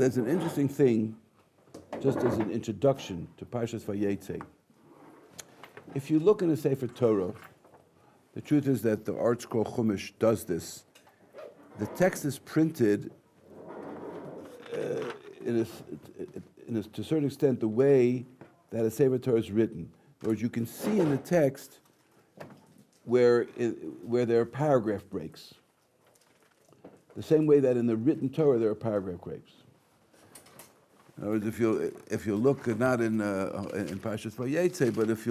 there's an interesting thing, just as an introduction to Parshat Vayeitzei. If you look in the Sefer Torah, the truth is that the Art Scroll Chumash does this. The text is printed to a certain extent the way that a Sefer Torah is written. Whereas you can see in the text where there are paragraph breaks. The same way that in the written Torah there are paragraph breaks. In other words, if you look not in Parshat Vayeitzei, but if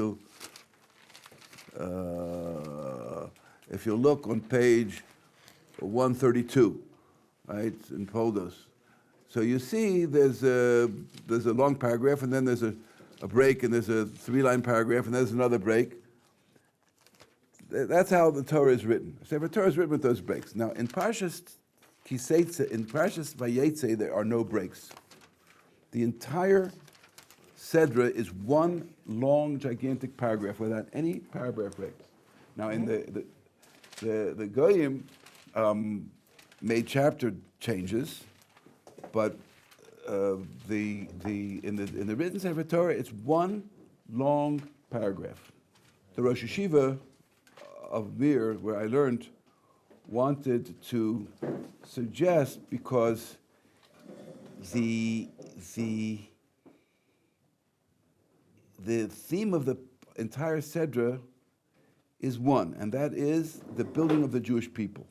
you look on page 132, right, in Poldos, so you see there's a long paragraph, and then there's a break, and there's a 3-line paragraph, and there's another break. That's how the Torah is written. So the Torah is written with those breaks. Now in Parshat Vayeitzei, there are no breaks. The entire Sedra is one long, gigantic paragraph without any paragraph breaks. Now, in the Goyim made chapter changes, but in the written Sefer Torah, it's one long paragraph. The Rosh Yeshiva of Mir, where I learned, wanted to suggest, because the theme of the entire Sedra is one, and that is the building of the Jewish people,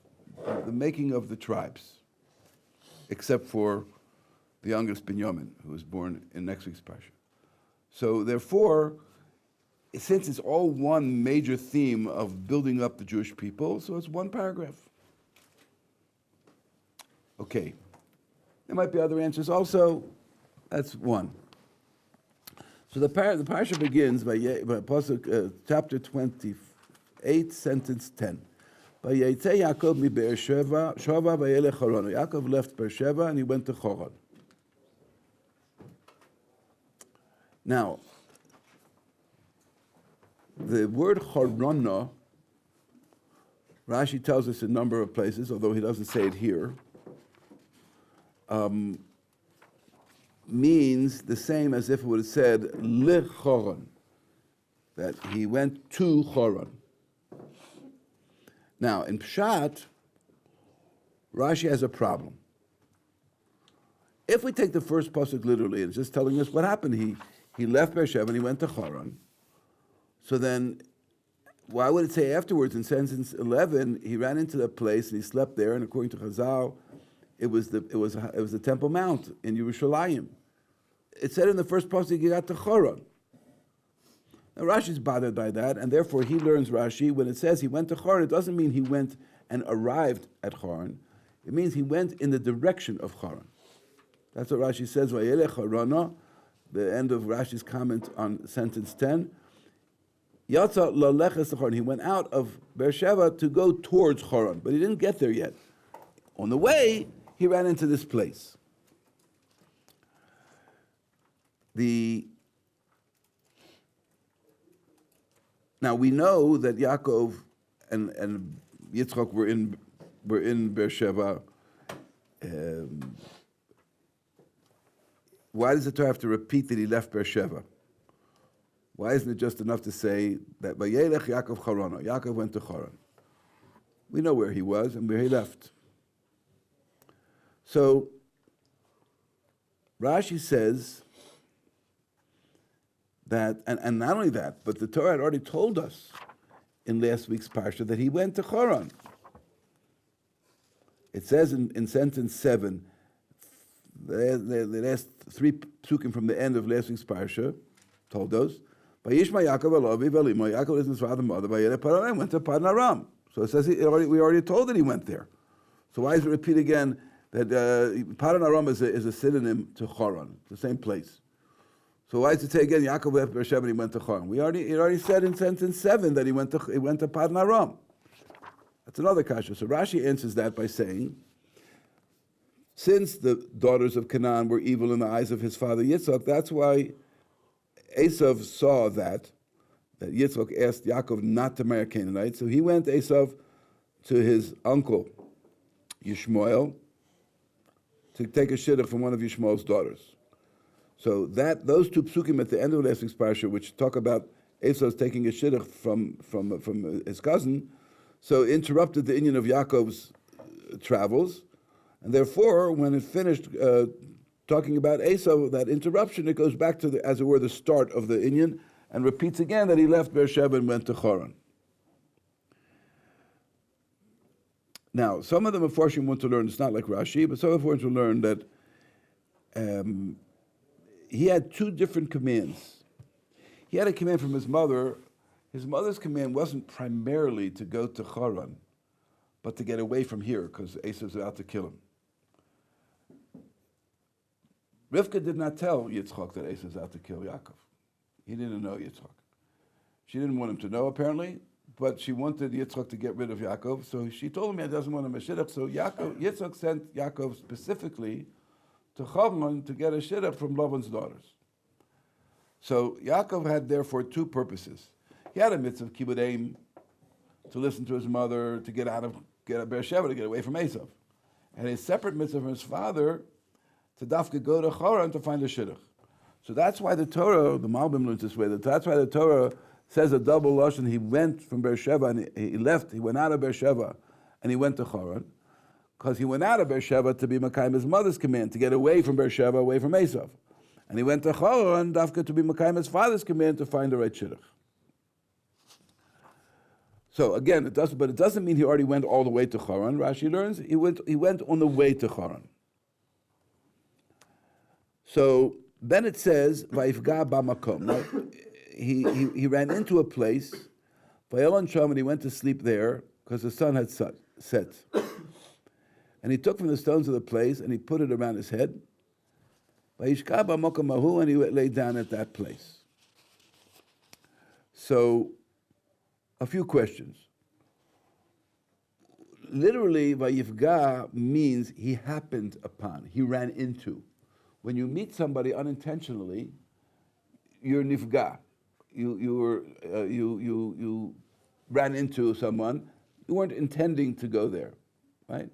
the making of the tribes, except for the youngest Binyamin, who was born in next week's Parsha. So therefore, since it's all one major theme of building up the Jewish people, so it's one paragraph. Okay. There might be other answers also. That's one. So the Parsha begins by chapter 28, sentence 10. Vayeitzei Yaakov mi Be'ersheva, Shova vayelech Haran. Yaakov left Beersheba and he went to Haran. Now, the word Harana, Rashi tells us a number of places, although he doesn't say it here, means the same as if it would have said Lechoron, that he went to Choron. Now, in Pshat, Rashi has a problem. If we take the first pasuk literally, it's just telling us what happened. He left Beersheba and he went to Choron. So then, why would it say afterwards in sentence 11, he ran into the place and he slept there, and according to Chazal, it was the Temple Mount in Yerushalayim. It said in the first pasuk he got to Choron. Now Rashi's bothered by that, and therefore he learns Rashi, when it says he went to Choron, it doesn't mean he went and arrived at Choron. It means he went in the direction of Choron. That's what Rashi says, Vayelech Harana, the end of Rashi's comment on sentence 10. Yatsa laleches Choron. He went out of Beersheba to go towards Choron, but he didn't get there yet. On the way, he ran into this place. Now we know that Yaakov and Yitzchak were in Beersheba. Why does the Torah have to repeat that he left Beersheba? Why isn't it just enough to say that Vayelech Yaakov Harana? Yaakov went to Haran. We know where he was and where he left. So Rashi says that, and not only that, but the Torah had already told us in last week's Parsha that he went to Haran. It says in sentence 7, the last 3 psukim from the end of last week's Parsha told us, Vayishma Yaakov Elavi Velimo, Yaakov listened to his father and mother, Vayelech Paran, went to Padan Aram. So it says we already told that he went there. So why does it repeat again that Padan Aram is a synonym to Haran, the same place? So why does it say again, Yaakov left Beersheba and he went to Haran? It already said in sentence 7 that he went to Padan Aram. That's another kasha. So Rashi answers that by saying, since the daughters of Canaan were evil in the eyes of his father Yitzchak, that's why Esav saw that Yitzchak asked Yaakov not to marry a Canaanite. So he went, Esav, to his uncle Yishmael to take a shidduch from one of Yishmael's daughters. So those two psukim at the end of last week's parsha, which talk about Esau's taking a shidduch from his cousin, so interrupted the inyan of Yaakov's travels, and therefore, when it finished talking about Esau, that interruption, it goes back to, as it were, the start of the inyan, and repeats again that he left Beersheba and went to Choron. Now, some of the Mefarshim want to learn, it's not like Rashi, but some of them want to learn that he had two different commands. He had a command from his mother. His mother's command wasn't primarily to go to Choron, but to get away from here, because Esau's out to kill him. Rivka did not tell Yitzchak that Esau's out to kill Yaakov. He didn't know Yitzchak. She didn't want him to know, apparently, but she wanted Yitzchak to get rid of Yaakov, so she told him he doesn't want him a shidduch, so Yitzchak sent Yaakov specifically to Chavman to get a shidduch from Lavan's daughters. So Yaakov had therefore two purposes. He had a mitzvah of kibbud aim, to listen to his mother, to get out of Beersheba, to get away from Esau. And a separate mitzvah from his father, to dafka go to Choron to find a shidduch. So that's why the Torah, the Malbim learns this way, that's why the Torah says a double lashon. He went from Beersheba and he went out of Beersheba and he went to Choron, because he went out of Beersheba to be Makayim his mother's command, to get away from Beersheba, away from Esau. And he went to Choron, dafka, to be Makayim his father's command, to find the right shidduch. So again, it doesn't mean he already went all the way to Choron. Rashi learns he went on the way to Choron. So then it says, Vayifga b'makom. Now, he ran into a place, Vayelon sham, and he went to sleep there because the sun had set. And he took from the stones of the place and he put it around his head. Vayishka b'makom mahu, and he lay down at that place. So, a few questions. Literally, Vayifga means he happened upon, he ran into. When you meet somebody unintentionally, you're nifga. You ran into someone. You weren't intending to go there, right?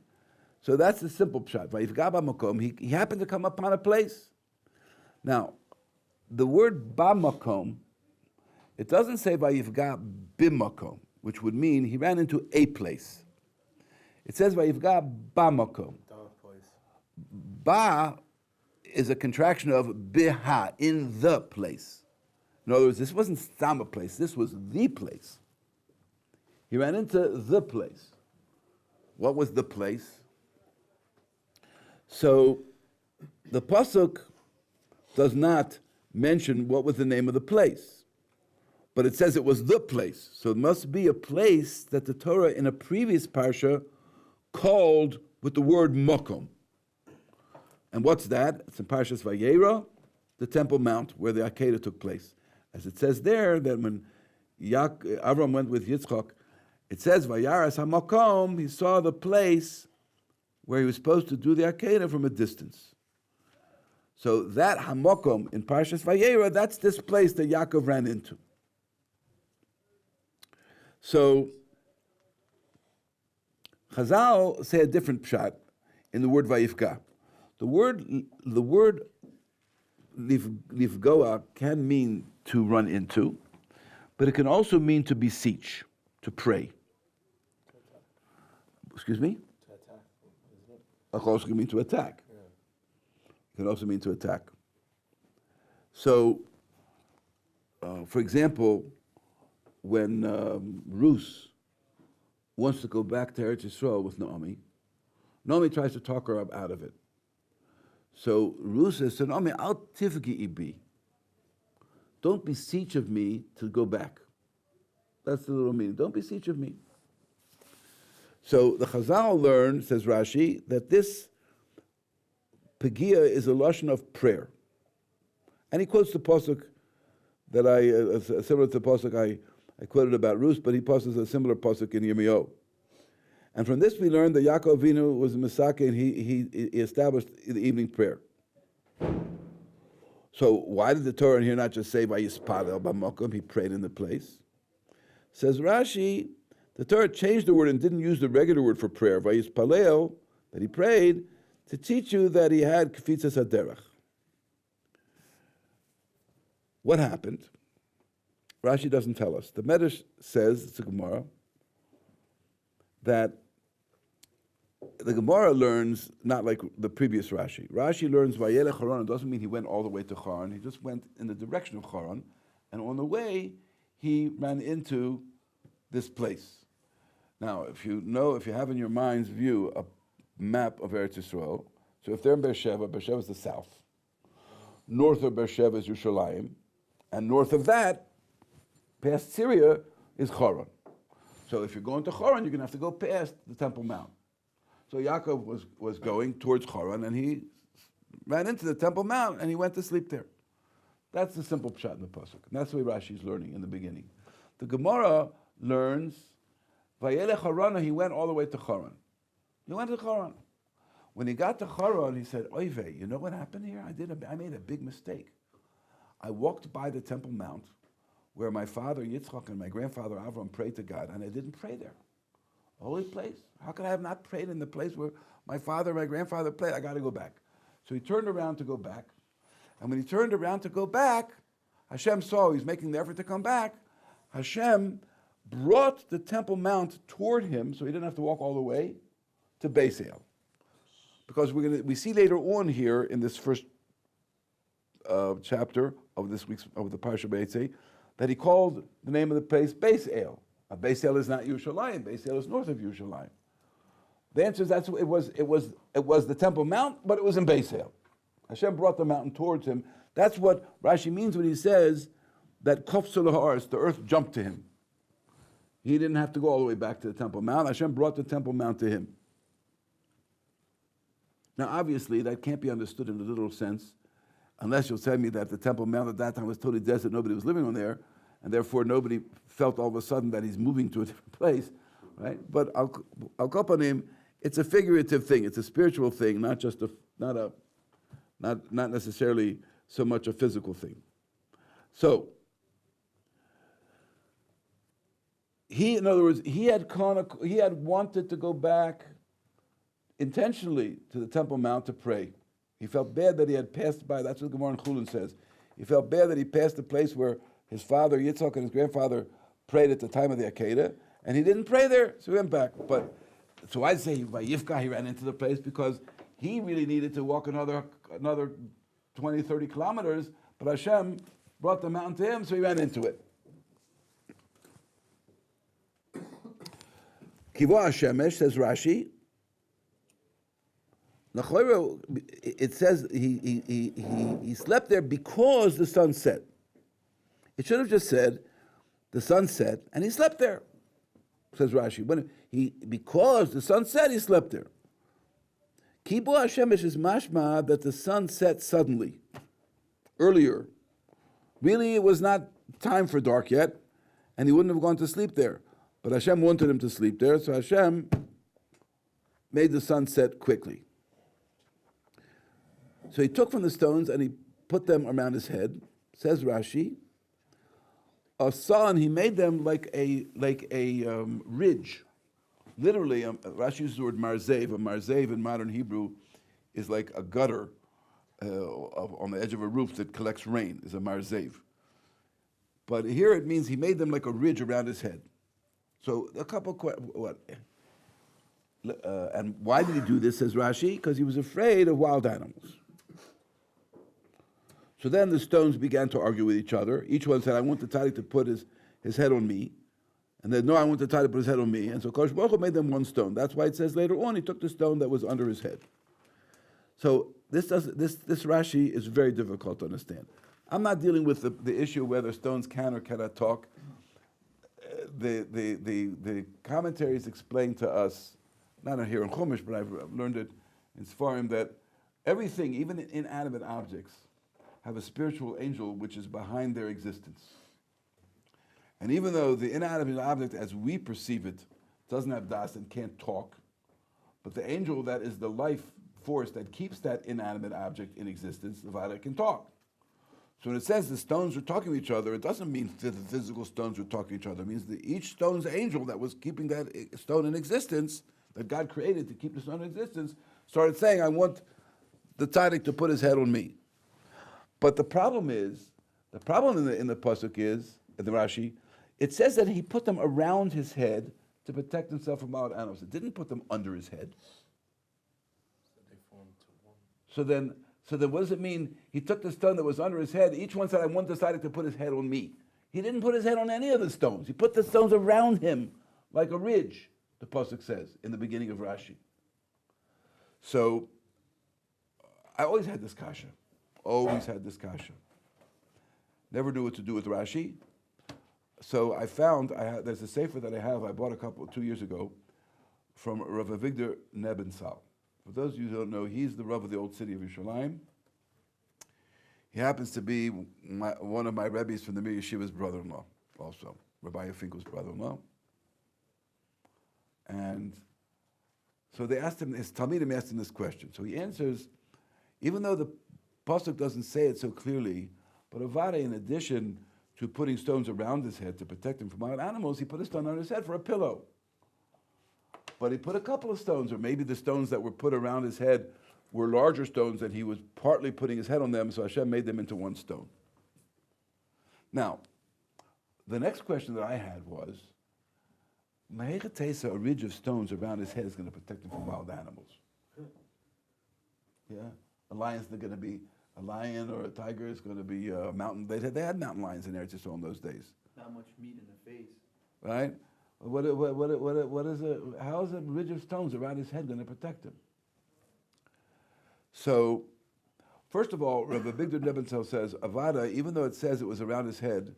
So that's the simple pshat. Vayifga b'makom. He happened to come upon a place. Now, the word b'makom, it doesn't say vayifga b'makom, which would mean he ran into a place. It says vayifga b'makom. Ba is a contraction of biha, in the place. In other words, this wasn't stam a place, this was the place. He ran into the place. What was the place? So the pasuk does not mention what was the name of the place, but it says it was the place. So it must be a place that the Torah in a previous parsha called with the word makom. And what's that? It's in Parshas Vayera, the Temple Mount, where the Akedah took place. As it says there, that when Avram went with Yitzchak, it says, Vayaras HaMakom, he saw the place where he was supposed to do the Akedah from a distance. So that HaMakom in Parshas Vayera, that's this place that Yaakov ran into. So Chazal say a different pshat in the word Vayifka. The word Livgoa can mean to run into, but it can also mean to beseech, to pray. Excuse me? To attack, isn't it? It also can mean to attack. Yeah. It can also mean to attack. So, for example, when Ruth wants to go back to Eretz Yisrael with Naomi tries to talk her out of it. So Ruth says to Naomi, Al tivgi ibi. Don't beseech of me to go back. That's the little meaning. Don't beseech of me. So the Chazal learned, says Rashi, that this Pegia is a lashon of prayer. And he quotes the pasuk that similar to the pasuk I quoted about Ruth, but he passes a similar pasuk in Yirmiyahu. And from this we learned that Yaakov Avinu was a Mesaka, and he established the evening prayer. So why did the Torah in here not just say Vayispadel b'makom, he prayed in the place? Says Rashi, the Torah changed the word and didn't use the regular word for prayer, Vayispalel, that he prayed, to teach you that he had Kefitzas HaDerech. What happened? Rashi doesn't tell us. The Medrash says, it's a Gemara, that the Gemara learns not like the previous Rashi. Rashi learns Vayelech Haran. It doesn't mean he went all the way to Haran. He just went in the direction of Haran, and on the way he ran into this place. Now, if you have in your mind's view a map of Eretz Yisrael, so if they're in Beersheba is the south. North of Beersheba is Yerushalayim, and north of that, past Syria, is Haran. So if you're going to Haran, you're going to have to go past the Temple Mount. So Yaakov was going towards Haran, and he ran into the Temple Mount, and he went to sleep there. That's the simple pshat in the pasuk, and that's the way Rashi is learning in the beginning. The Gemara learns, Vayelech Haran, he went all the way to Haran. He went to Haran. When he got to Haran, he said, Oive, you know what happened here? I made a big mistake. I walked by the Temple Mount, where my father Yitzchak and my grandfather Avram prayed to God, and I didn't pray there. Holy place. How could I have not prayed in the place where my father and my grandfather prayed? I got to go back. So he turned around to go back. And when he turned around to go back, Hashem saw he's making the effort to come back. Hashem brought the Temple Mount toward him, so he didn't have to walk all the way to Beis El. Because we see later on here in this first chapter of the Parshat Vayeitzei that he called the name of the place Beis El. Beis El is not Yerushalayim. Beis El is north of Yerushalayim. The answer is it was the Temple Mount, but it was in Beis El. Hashem brought the mountain towards him. That's what Rashi means when he says that Kofsul Ha'aretz, the earth jumped to him. He didn't have to go all the way back to the Temple Mount. Hashem brought the Temple Mount to him. Now, obviously, that can't be understood in a literal sense, unless you'll tell me that the Temple Mount at that time was totally desert, nobody was living on there, and therefore nobody felt all of a sudden that he's moving to a different place, right? But Al Kopanim, it's a figurative thing, it's a spiritual thing, not necessarily so much a physical thing. So, in other words, he had wanted to go back intentionally to the Temple Mount to pray. He felt bad that he had passed by. That's what Gemara in Chulin says. He felt bad that he passed the place where his father Yitzchak and his grandfather prayed at the time of the Akedah, and he didn't pray there, so he went back. So I'd say by Yifka he ran into the place because he really needed to walk another 20, 30 kilometers, but Hashem brought the mountain to him, so he ran into it. Kivo Hashemesh, says Rashi. It says he slept there because the sun set. It should have just said the sun set and he slept there, says Rashi. Because the sun set, he slept there. Kibo Hashemesh is mashma that the sun set suddenly, earlier. Really, it was not time for dark yet, and he wouldn't have gone to sleep there. But Hashem wanted him to sleep there, so Hashem made the sun set quickly. So he took from the stones and he put them around his head. Says Rashi, a sun, he made them like a ridge. Literally, Rashi uses the word marzev. A marzev in modern Hebrew is like a gutter on the edge of a roof that collects rain, is a marzev. But here it means he made them like a ridge around his head. So a couple what? And why did he do this, says Rashi? Because he was afraid of wild animals. So then the stones began to argue with each other. Each one said, I want the tzaddik to put his head on me. And then, no, I want the tzaddik to put his head on me. And so Kosh Baruch Hu made them one stone. That's why it says later on, he took the stone that was under his head. So this Rashi is very difficult to understand. I'm not dealing with the issue of whether stones can or cannot talk. The commentaries explain to us, not here in Chumash, but I've learned it in Sfarim, that everything, even inanimate objects, have a spiritual angel which is behind their existence. And even though the inanimate object, as we perceive it, doesn't have das and can't talk, but the angel that is the life force that keeps that inanimate object in existence, the Vada, can talk. So when it says the stones are talking to each other, it doesn't mean that the physical stones are talking to each other. It means that each stone's angel that was keeping that stone in existence, that God created to keep the stone in existence, started saying, I want the tzaddik to put his head on me. But the problem in the pasuk is, in the Rashi, it says that he put them around his head to protect himself from wild animals. It didn't put them under his head. So they form to one. So then what does it mean? He took the stone that was under his head. Each one said, I want the tzaddik to put his head on me. He didn't put his head on any of the stones. He put the stones around him like a ridge, the pasuk says in the beginning of Rashi. So I always had this kasha. Always had this kasha. Never knew what to do with Rashi. So I found, there's a sefer that I bought 2 years ago from Rabbi Avigdor Nebensal. For those of you who don't know, he's the Rav of the old city of Yerushalayim. He happens to be one of my Rebbes from the Mir Yeshiva's brother-in-law also, Rabbi Finkel's brother-in-law. And so they asked him, his Talmidim asked him this question. So he answers, even though the pasuk doesn't say it so clearly, but Avada, in addition to putting stones around his head to protect him from wild animals, he put a stone on his head for a pillow. But he put a couple of stones, or maybe the stones that were put around his head were larger stones and he was partly putting his head on them, so Hashem made them into one stone. Now, the next question that I had was, a ridge of stones around his head is going to protect him from wild animals. Yeah? A lion's going to be, a lion or a tiger is going to be a mountain. They had mountain lions in Eretz Yisrael in those days. Not much meat in the face. Right? How is a ridge of stones around his head going to protect him? So, first of all, Rabbi Avigdor Nebensal says, Avada, even though it says it was around his head,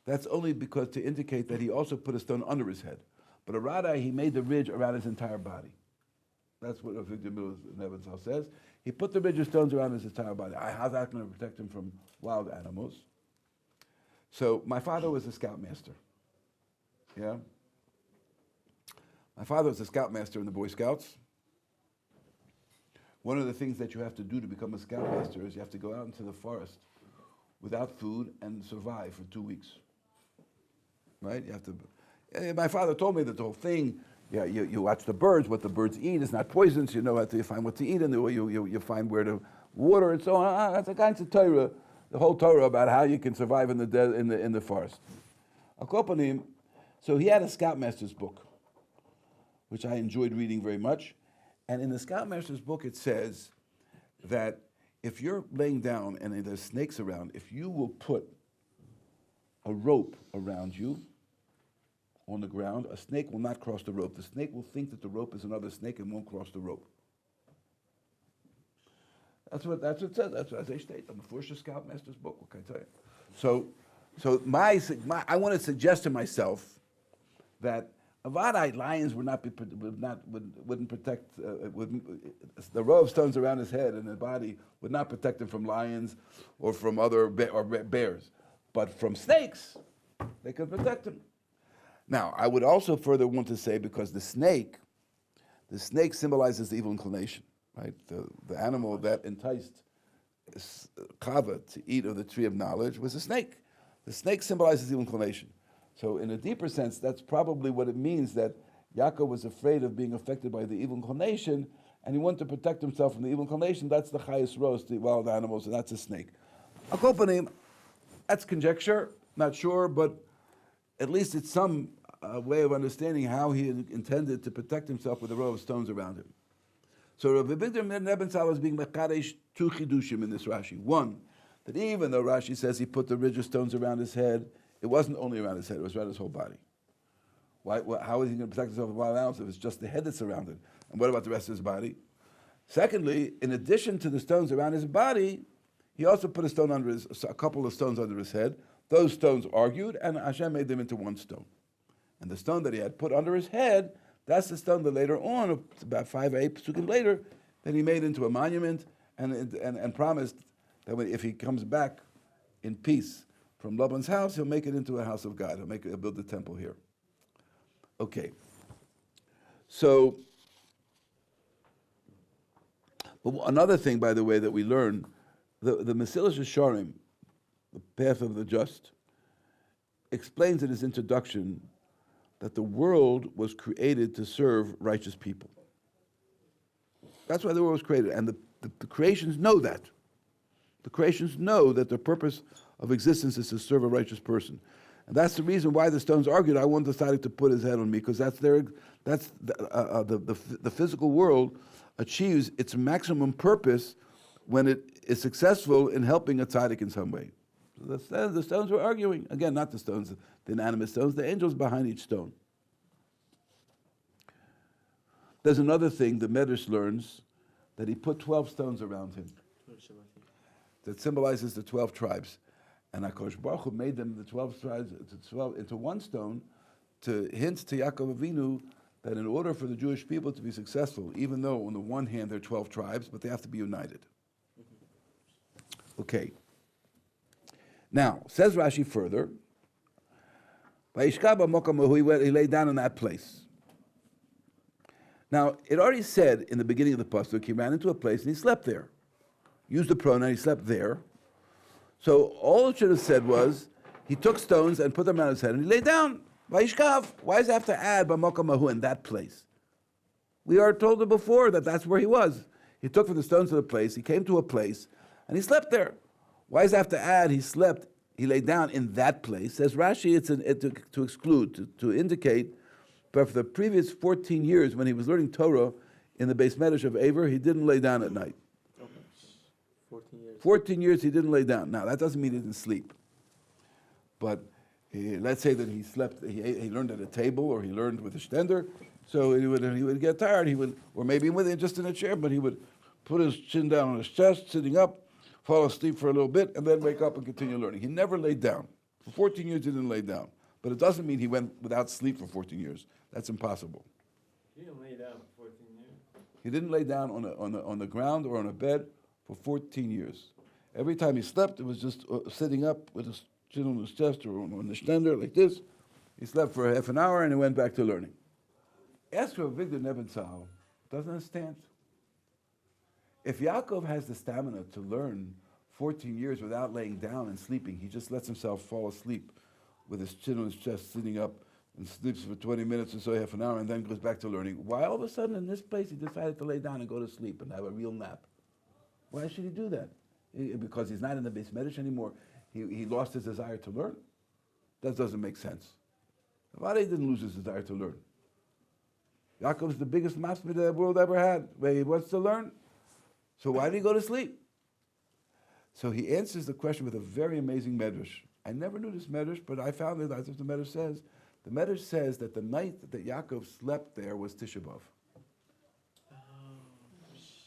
that's only because to indicate that he also put a stone under his head. But Avada, he made the ridge around his entire body. That's what Rabbi Avigdor Nebensal says. He put the ridge of stones around his entire body. How's that going to protect him from wild animals? So, my father was a scoutmaster. Yeah? My father was a scoutmaster in the Boy Scouts. One of the things that you have to do to become a scoutmaster is you have to go out into the forest without food and survive for 2 weeks. Right? You have to. My father told me that the whole thing, you watch the birds, what the birds eat is not poisons, you know how to find what to eat, and you find where to water and so on. That's a kind of Torah, the whole Torah about how you can survive in the forest. So he had a scoutmaster's book, which I enjoyed reading very much. And in the Scoutmaster's book, it says that if you're laying down and there's snakes around, if you will put a rope around you on the ground, a snake will not cross the rope. The snake will think that the rope is another snake and won't cross the rope. That's what it says. That's what I state. I'm the first Scoutmaster's book. What can I tell you? So I want to suggest to myself that Avadai lions wouldn't protect the row of stones around his head and his body would not protect him from lions or from other bears, but from snakes they could protect him. Now I would also further want to say, because the snake symbolizes the evil inclination, right? The animal that enticed Chava to eat of the tree of knowledge was a snake. The snake symbolizes evil inclination. So in a deeper sense, that's probably what it means, that Yaakov was afraid of being affected by the evil inclination, and he wanted to protect himself from the evil inclination. That's the chayes roast, the wild animals, and that's a snake. Akopanim, that's conjecture, not sure, but at least it's some way of understanding how he intended to protect himself with a row of stones around him. So Rabbi Avigdor Nebensal is being mekadesh 2 chidushim in this Rashi. One, that even though Rashi says he put the ridge of stones around his head, it wasn't only around his head, it was around his whole body. How is he going to protect himself from wild animals if it's just the head that's surrounded? And what about the rest of his body? Secondly, in addition to the stones around his body, he also put a couple of stones under his head. Those stones argued, and Hashem made them into one stone. And the stone that he had put under his head, that's the stone that later on, about 5 or 8 psukim later, that he made into a monument and promised that if he comes back in peace from Laban's house, he'll make it into a house of God. He'll build the temple here. Okay. So, another thing, by the way, that we learn, the Mesilas Yesharim, the path of the just, explains in his introduction that the world was created to serve righteous people. That's why the world was created. And the creations know that. The creations know that the purpose of existence is to serve a righteous person. And that's the reason why the stones argued, I one decided to put his head on me, because the physical world achieves its maximum purpose when it is successful in helping a tzaddik in some way. So the stones were arguing. Again, not the stones, the inanimate stones, the angels behind each stone. There's another thing the Medrash learns, that he put 12 stones around him. That symbolizes the 12 tribes. And HaKadosh Baruch Hu made them, the 12 tribes, into one stone, to hint to Yaakov Avinu that in order for the Jewish people to be successful, even though on the one hand they're 12 tribes, but they have to be united. Okay. Now, says Rashi further, he lay down in that place. Now, it already said in the beginning of the pasuk, he ran into a place and he slept there. Used the pronoun, he slept there. So all it should have said was, he took stones and put them on his head and he lay down. Vayishkav. Why does it have to add b'makamahu in that place? We are told before that that's where he was. He took from the stones of the place, he came to a place, and he slept there. Why does it have to add he slept, he lay down in that place? Says Rashi, it's to exclude, to indicate, but for the previous 14 years when he was learning Torah in the Beis Medrash of Aver, he didn't lay down at night. 14 years. 14 years he didn't lay down. Now, that doesn't mean he didn't sleep. But let's say that he slept, he learned at a table, or he learned with a stender, so he would get tired, or maybe just in a chair, but he would put his chin down on his chest, sitting up, fall asleep for a little bit, and then wake up and continue learning. He never laid down. For 14 years he didn't lay down. But it doesn't mean he went without sleep for 14 years. That's impossible. He didn't lay down for 14 years. He didn't lay down on the ground or on a bed for 14 years. Every time he slept, it was just sitting up with his chin on his chest or on the stender like this. He slept for half an hour and he went back to learning. Ask for Avigdor Nebenzahl, doesn't understand. If Yaakov has the stamina to learn 14 years without laying down and sleeping, he just lets himself fall asleep with his chin on his chest, sitting up, and sleeps for 20 minutes or so, half an hour, and then goes back to learning. Why all of a sudden in this place he decided to lay down and go to sleep and have a real nap? Why should he do that? Because he's not in the Beis Medrash anymore. He lost his desire to learn? That doesn't make sense. Vayeitzei didn't lose his desire to learn. Yaakov's the biggest masmid the world ever had, where he wants to learn. So why did he go to sleep? So he answers the question with a very amazing medrash. I never knew this medrash, but I found it as if the medrash says. The medrash says that the night that Yaakov slept there was Tisha B'Av.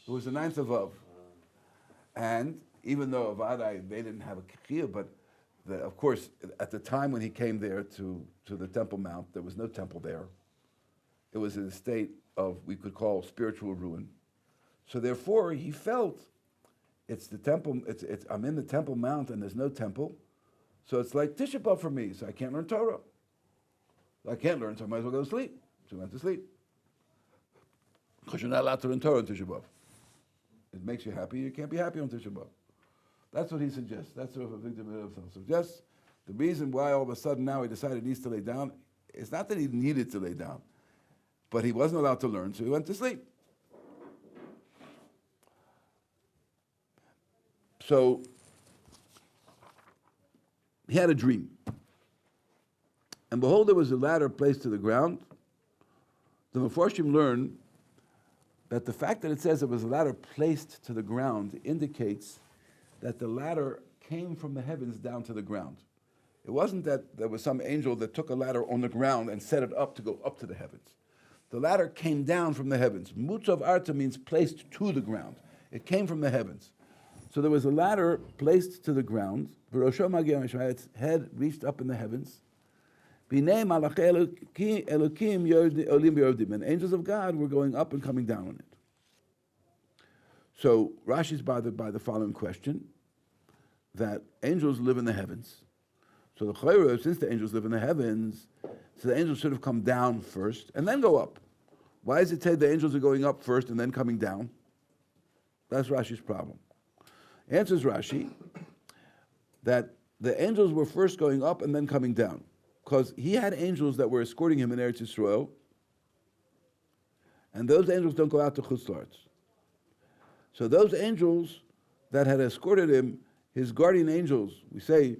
It was the 9th of Av. And even though Avadai, they didn't have a kechiyah, but of course, at the time when he came there to the Temple Mount, there was no temple there. It was in a state of, we could call, spiritual ruin. So therefore, he felt, it's the temple, I'm in the Temple Mount and there's no temple, so it's like Tisha B'Av for me, so I can't learn Torah. I can't learn, so I might as well go to sleep. So he went to sleep. Because you're not allowed to learn Torah on Tisha B'Av. It makes you happy, you can't be happy on Tisha B'Av. That's what he suggests. That's what Avigdor suggests. The reason why all of a sudden now he decided he needs to lay down, it's not that he needed to lay down, but he wasn't allowed to learn, so he went to sleep. So he had a dream. And behold, there was a ladder placed to the ground. The Mefarshim learn that the fact that it says there was a ladder placed to the ground indicates that the ladder came from the heavens down to the ground. It wasn't that there was some angel that took a ladder on the ground and set it up to go up to the heavens. The ladder came down from the heavens. Mutzav Arta means placed to the ground. It came from the heavens. So there was a ladder placed to the ground. Its head reached up in the heavens. And angels of God were going up and coming down on it. So Rashi's bothered by the following question, that angels live in the heavens. So the Chayra, since the angels live in the heavens, so the angels should have come down first and then go up. Why does it say the angels are going up first and then coming down? That's Rashi's problem. Answers Rashi that the angels were first going up and then coming down, because he had angels that were escorting him in Eretz Yisrael, and those angels don't go out to Chutz La'aretz. So those angels that had escorted him, his guardian angels, we say,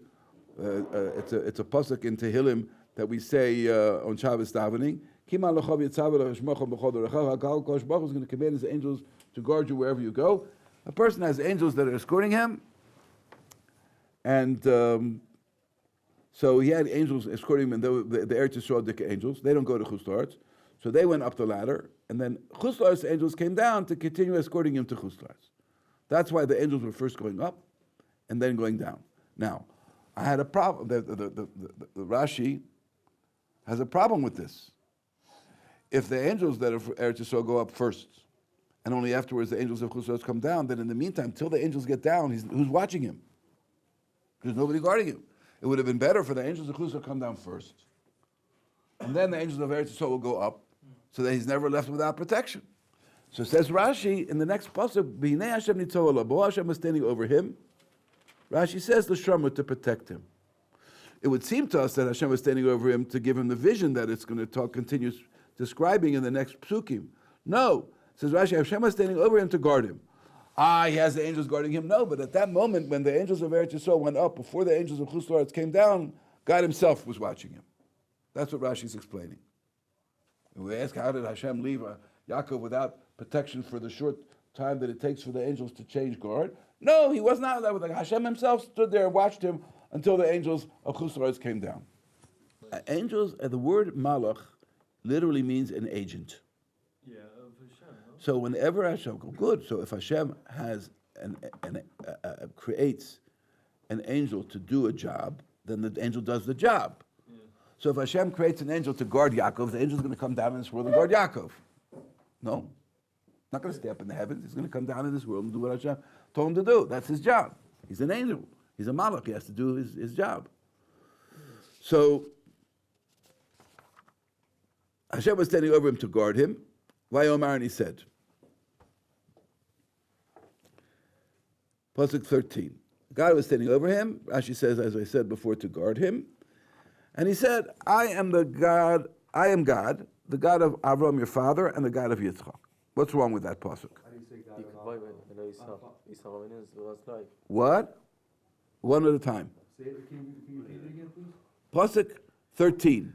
it's a pasuk in Tehillim that we say on Shabbos davening. HaKadosh is going to command his angels to guard you wherever you go. A person has angels that are escorting him, and so he had angels escorting him, and the Eretz Yisrael Dika angels. They don't go to Chutz La'aretz, so they went up the ladder, and then Chutz La'aretz angels came down to continue escorting him to Chutz La'aretz. That's why the angels were first going up, and then going down. Now, I had a problem. The Rashi has a problem with this. If the angels that are for Eretz Yisrael go up first, and only afterwards the angels of Chutz La'aretz come down, then in the meantime, till the angels get down, who's watching him? There's nobody guarding him. It would have been better for the angels of Chutz La'aretz to come down first, and then the angels of Eretz Yisrael will go up, so that he's never left without protection. So says Rashi in the next pasuk, B'hinei Hashem nitzor alabo, Hashem was standing over him. Rashi says l'shamar, to protect him. It would seem to us that Hashem was standing over him to give him the vision that it's going to continue describing in the next psukim. No, says Rashi, Hashem was standing over him to guard him. He has the angels guarding him. No, but at that moment when the angels of Eretz Yisrael went up, before the angels of Chutz La'aretz came down, God himself was watching him. That's what Rashi is explaining. And we ask, how did Hashem leave Yaakov without protection for the short time that it takes for the angels to change guard? No, he was not. Hashem himself stood there and watched him until the angels of Chutz La'aretz came down. Angels, the word malach literally means an agent. Yeah, of Hashem. No? So whenever Hashem, good. So if Hashem has creates an angel to do a job, then the angel does the job. Yeah. So if Hashem creates an angel to guard Yaakov, the angel is going to come down in this world and guard Yaakov. No, not going to stay up in the heavens. He's going to come down in this world and do what Hashem told him to do. That's his job. He's an angel. He's a malach. He has to do his job. So Hashem was standing over him to guard him. Vayomar, and he said, Pasuk 13. God was standing over him. Rashi says, as I said before, to guard him. And he said, I am God, the God of Avram, your father, and the God of Yitzchak. What's wrong with that pasuk? How do you say God of Avram? What? One at a time. Say it, can you repeat it again, please? Pasuk 13.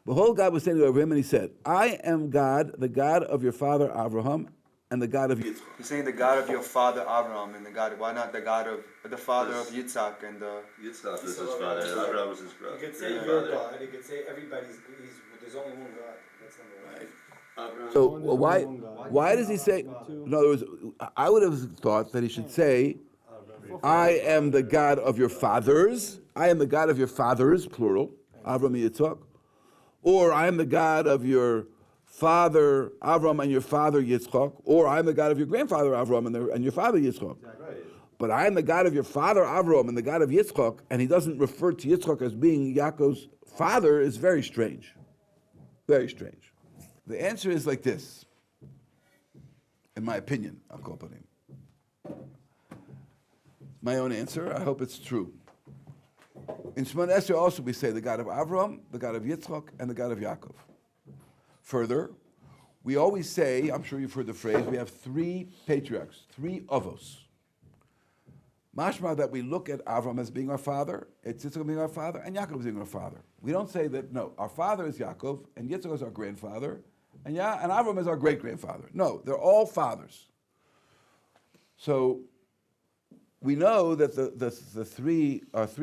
Behold, God was standing over him, and he said, I am God, the God of your father Abraham, and the God of Yitzchak. He's saying the God of your father Abraham, and the God. Why not the God of the father of Yitzhak and the? Yitzchak is his father. Abraham was his brother. You could say your God. You could say everybody's. There's only one God. That's number one. So why does he say? In other words, I would have thought that he should say, I am the God of your fathers. I am the God of your fathers, plural, Abraham and Yitzchak. Or I am the God of your father Avram and your father Yitzchak, or I am the God of your grandfather Avram and your father Yitzchak. Right. But I am the God of your father Avram and the God of Yitzchak, and he doesn't refer to Yitzchak as being Yaakov's father, is very strange. Very strange. The answer is like this, in my opinion, I'll call upon him. My own answer, I hope it's true. In Shemon Esrei also we say the God of Avram, the God of Yitzchak, and the God of Yaakov. Further, we always say, I'm sure you've heard the phrase, we have three patriarchs, three avos. Mashma that we look at Avram as being our father, Yitzchak being our father, and Yaakov being our father. We don't say that, no, our father is Yaakov, and Yitzchak is our grandfather, and Avram is our great-grandfather. No, they're all fathers. So we know that the three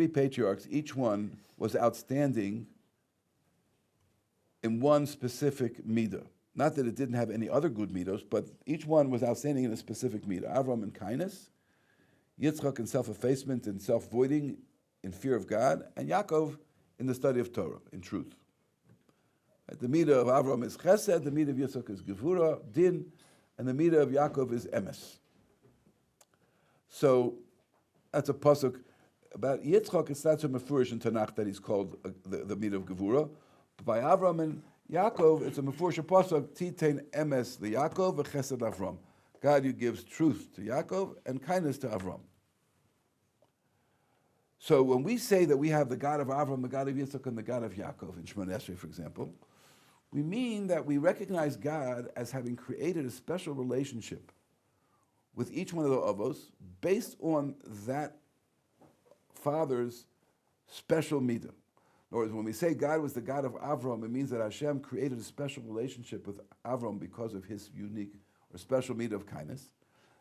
patriarchs, each one was outstanding in one specific midah. Not that it didn't have any other good midos, but each one was outstanding in a specific midah. Avram in kindness, Yitzchak in self-effacement and self-voiding, in fear of God, and Yaakov in the study of Torah, in truth. The midah of Avram is chesed, the midah of Yitzchak is gevura, din, and the midah of Yaakov is emes. So that's a pasuk about Yitzchak. It's not so mefurish in Tanakh that he's called the midah of gevura. But by Avram and Yaakov, it's a mefurish pasuk, titein emes liYaakov v'chesed Avram. God, you gives truth to Yaakov and kindness to Avram. So when we say that we have the God of Avram, the God of Yitzchak, and the God of Yaakov, in Shemon Esrei, for example, we mean that we recognize God as having created a special relationship with each one of the avos based on that father's special midah. In other words, when we say God was the God of Avram, it means that Hashem created a special relationship with Avram because of his unique or special midah of kindness.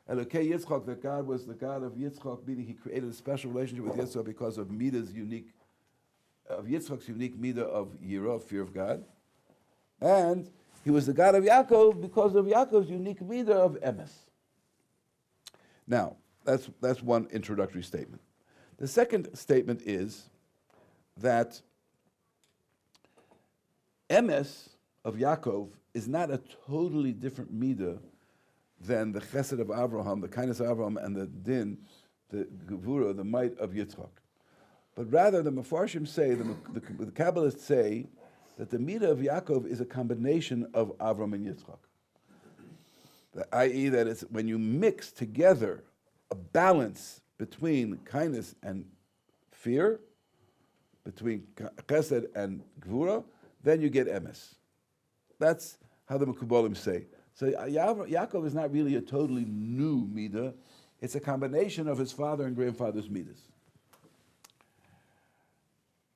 Elokei Yitzchak, that God was the God of Yitzchak, meaning he created a special relationship with Yitzchak because of Yitzchak's unique midah of yirah, of fear of God. And he was the God of Yaakov because of Yaakov's unique midah of emes. Now, that's one introductory statement. The second statement is that emes of Yaakov is not a totally different midah than the chesed of Avraham, the kindness of Avraham, and the din, the gevura, the might of Yitzchak. But rather, the Mefarshim say, the Kabbalists say, that the midah of Yaakov is a combination of Avram and Yitzchak. I.e., that it's when you mix together a balance between kindness and fear, between chesed and gevura, then you get emes. That's how the Mekubalim say. So Yaakov is not really a totally new midah. It's a combination of his father and grandfather's midas.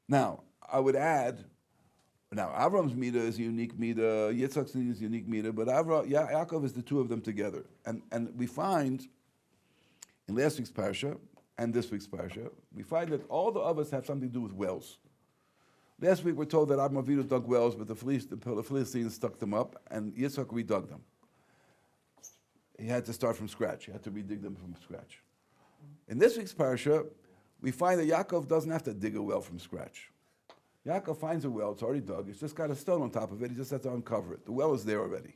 Now, I would add, Avram's midah is a unique midah, Yitzchak's midah is a unique midah, but Yaakov is the two of them together. And we find, in last week's Parsha and this week's Parsha, we find that all the others have something to do with wells. Last week we're told that Avraham Avinu dug wells, but the Philistines stuck them up, and Yitzchak redug them. He had to start from scratch. He had to redig them from scratch. In this week's Parsha, we find that Yaakov doesn't have to dig a well from scratch. Yaakov finds a well, it's already dug, it's just got a stone on top of it, he just has to uncover it. The well is there already.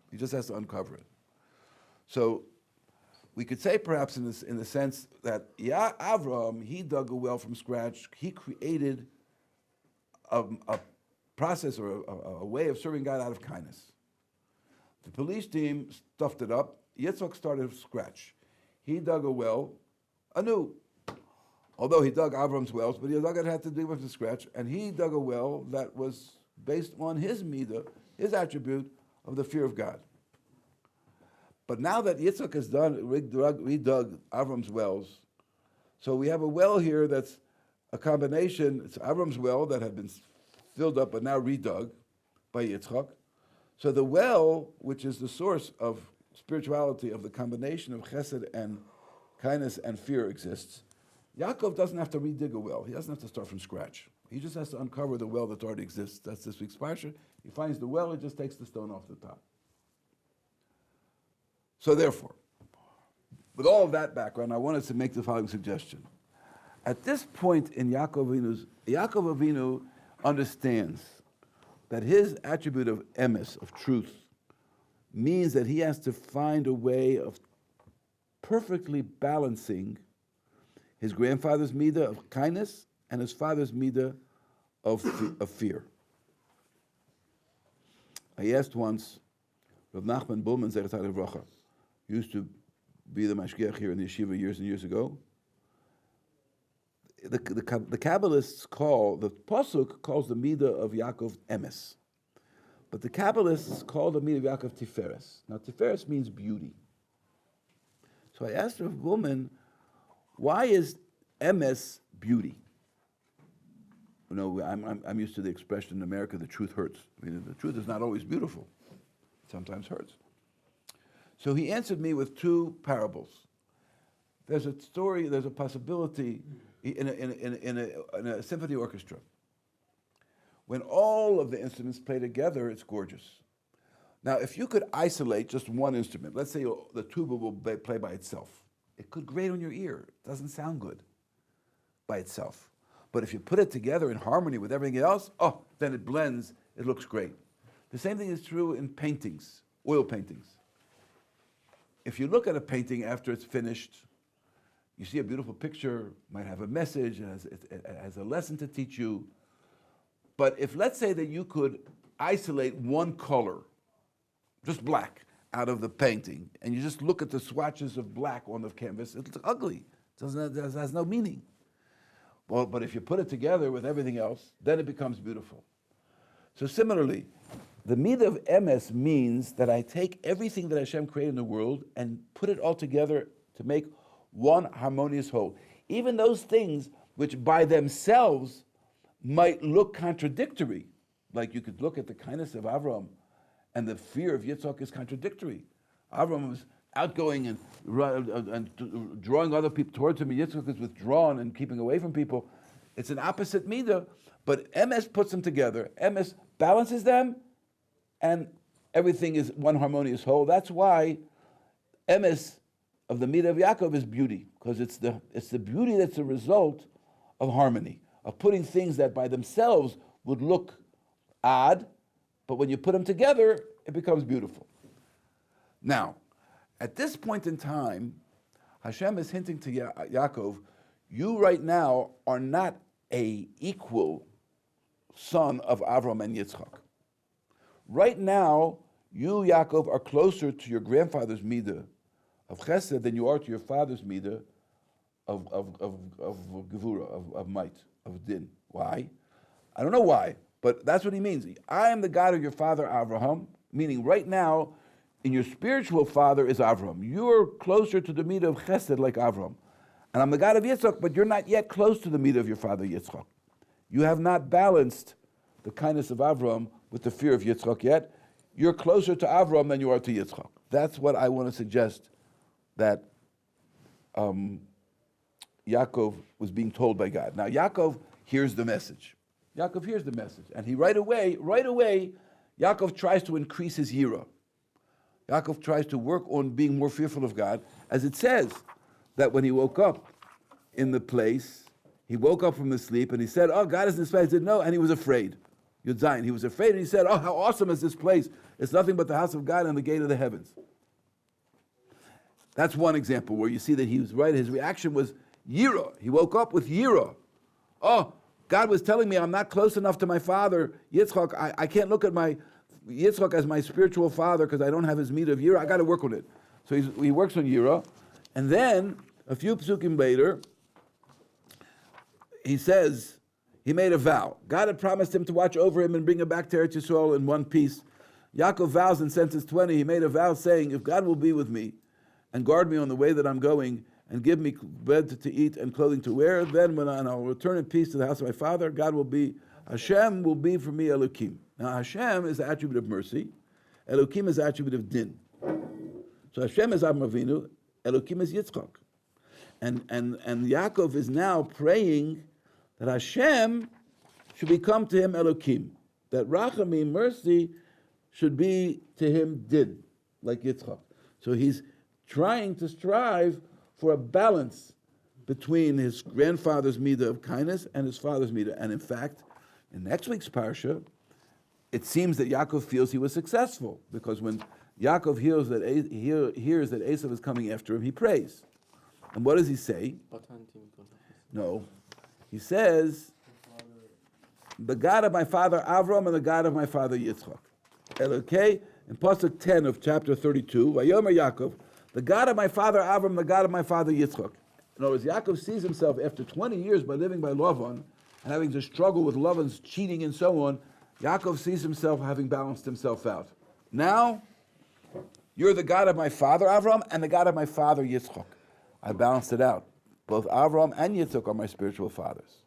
He just has to uncover it. So we could say perhaps in the sense that Avram, he dug a well from scratch, he created a process or a way of serving God out of kindness. The police team stuffed it up, Yitzchak started from scratch. He dug a well anew. Although he dug Avram's wells, but he had to dig it from scratch, and he dug a well that was based on his midah, his attribute of the fear of God. But now that Yitzchak has redug Avram's wells, so we have a well here that's a combination. It's Avram's well that had been filled up but now redug by Yitzchak. So the well, which is the source of spirituality, of the combination of chesed and kindness and fear exists. Yaakov doesn't have to redig a well. He doesn't have to start from scratch. He just has to uncover the well that already exists. That's this week's parsha. He finds the well, he just takes the stone off the top. So therefore, with all of that background, I wanted to make the following suggestion. At this point in Yaakov Avinu understands that his attribute of emes, of truth, means that he has to find a way of perfectly balancing his grandfather's midah of kindness and his father's midah of fear. I asked once, Rav Nachman Perlman, Zechat HaLevracha, used to be the mashgiach here in the yeshiva years and years ago. The Kabbalists the Pasuk calls the midah of Yaakov emes, but the Kabbalists call the midah of Yaakov tiferes. Now tiferes means beauty. So I asked Rav Perlman, why is emes beauty? You know, I'm used to the expression in America, the truth hurts. I mean, the truth is not always beautiful. It sometimes hurts. So he answered me with two parables. There's a story, there's a possibility in a symphony orchestra. When all of the instruments play together, it's gorgeous. Now, if you could isolate just one instrument, let's say the tuba will play by itself. It could grate on your ear. It doesn't sound good by itself. But if you put it together in harmony with everything else, then it blends, it looks great. The same thing is true in paintings, oil paintings. If you look at a painting after it's finished, you see a beautiful picture, might have a message, it has a lesson to teach you. But if, let's say that you could isolate one color, just black, out of the painting, and you just look at the swatches of black on the canvas, it's ugly. It has no meaning. Well, but if you put it together with everything else, then it becomes beautiful. So similarly, The midah of emes means that I take everything that Hashem created in the world and put it all together to make one harmonious whole. Even those things which by themselves might look contradictory, like you could look at the kindness of Avram and the fear of Yitzchak is contradictory. Avram was outgoing and drawing other people towards him, and Yitzchak is withdrawn and keeping away from people. It's an opposite midah, but emes puts them together. Emes balances them, and everything is one harmonious whole. That's why emes of the midah of Yaakov is beauty, because it's the beauty that's a result of harmony, of putting things that by themselves would look odd, but when you put them together, it becomes beautiful. Now, at this point in time, Hashem is hinting to Yaakov, you right now are not a equal son of Avram and Yitzchak. Right now, you, Yaakov, are closer to your grandfather's midah of chesed than you are to your father's midah of gevura, of might, of din. Why? I don't know why, but that's what he means. I am the God of your father Avraham, meaning right now, in your spiritual father is Avraham. You're closer to the midah of chesed like Avraham. And I'm the God of Yitzchak, but you're not yet close to the midah of your father Yitzchak. You have not balanced the kindness of Avraham with the fear of Yitzchak yet. You're closer to Avraham than you are to Yitzchak. That's what I want to suggest that Yaakov was being told by God. Now Yaakov hears the message. Yaakov hears the message. And he right away, Yaakov tries to increase his yirah. Yaakov tries to work on being more fearful of God, as it says that when he woke up in the place, he woke up from the sleep and he said, oh, God is in this place. He said, no, and he was afraid. Yud Zayin. He was afraid and he said, oh, how awesome is this place? It's nothing but the house of God and the gate of the heavens. That's one example where you see that he was right. His reaction was yirah. He woke up with yirah. Oh, God was telling me I'm not close enough to my father, Yitzchak. I can't look at my Yitzchak as my spiritual father because I don't have his midah of yirah. I got to work on it. So he works on yirah. And then, a few psukim later, he says, he made a vow. God had promised him to watch over him and bring him back to Eretz Yisrael in one piece. Yaakov vows in census 20, he made a vow saying, if God will be with me and guard me on the way that I'm going and give me bread to eat and clothing to wear, then when I'll return in peace to the house of my father, Hashem will be for me Elokim. Now Hashem is the attribute of mercy. Elokim is the attribute of din. So Hashem is Avraham Avinu, Elokim is Yitzchak. And Yaakov is now praying that Hashem should become to him Elokim. That Rachamim, mercy, should be to him din, like Yitzchak. So he's trying to strive for a balance between his grandfather's midah of kindness and his father's midah. And in fact, in next week's parsha, it seems that Yaakov feels he was successful, because when Yaakov hears that Esav is coming after him, he prays. And what does he say? No. He says, the God of my father Avram and the God of my father Yitzchak. Okay? In Pasuk 10 of chapter 32, Vayomer Yaakov, the God of my father Avram, the God of my father Yitzchak. In other words, Yaakov sees himself after 20 years by living by Lavan and having to struggle with Lavan's cheating and so on. Yaakov sees himself having balanced himself out. Now, you're the God of my father Avram and the God of my father Yitzchak. I balanced it out. Both Avram and Yitzchak are my spiritual fathers.